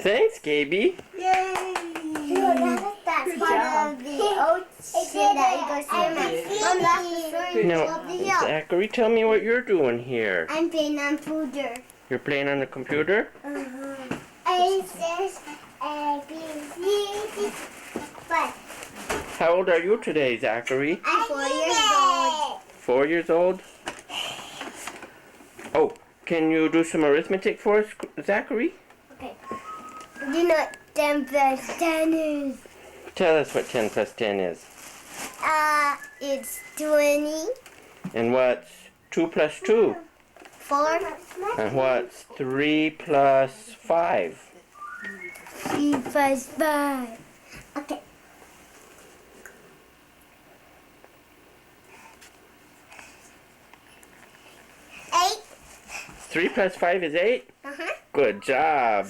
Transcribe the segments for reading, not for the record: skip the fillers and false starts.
Thanks, Gaby. Yay! That's part of the ocean that you go swimming. Mom, that's the story Now, of the hill. Zachary, tell me what you're doing here. I'm playing on computer. You're playing on the computer? A says A, B, C, D. But How old are you today, Zachary? I'm 4 years old. 4 years old? Oh, can you do some arithmetic for us, Zachary? Okay. You know what 10 plus 10 is? Tell us what 10 plus 10 is. It's 20. And what's 2 plus 2? 4. And what's 3 plus 5? 3 plus 5. Okay. 8. 3 plus 5 is 8? Uh-huh. Good job.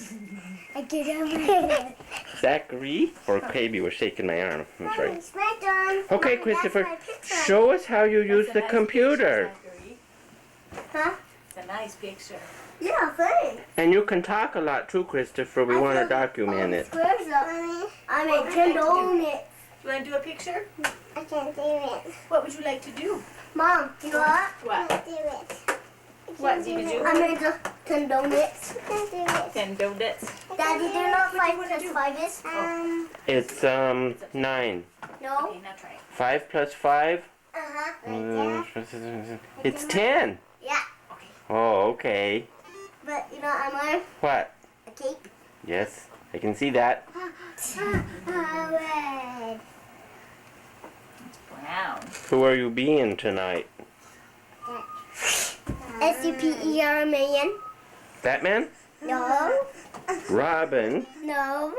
I get over Zachary, or Gaby was shaking my arm. I'm sorry. It's my turn. Okay, Mommy, Christopher, that's my picture. show us how you use the computer. Huh? It's a nice picture. Yeah, thanks. And you can talk a lot too, Christopher. We want to document it. Squares up. I made 10 donuts. You want to do a picture? I can't do it. What would you like to do? Mom, you know what? What? Can't do it. What did you do? I made 10 donuts. I can't do it. 10 donuts. Daddy, do you know what 5 plus 5 is? It's 9. No. Okay, now try it. 5 plus 5? Uh-huh. It's 10. Yeah. Oh, okay. But you know what I'm wearing? What? A cape. Yes, I can see that. Red. Brown. Who are you being tonight? Superman. Batman? No. Robin? No.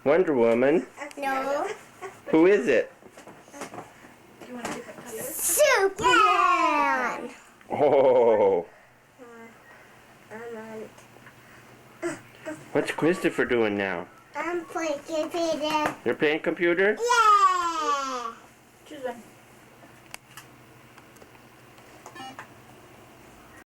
Wonder Woman? No. Who is it? Do you want a different color? Superman. Oh. What's Christopher doing now? I'm playing computer. You're playing computer? Yay!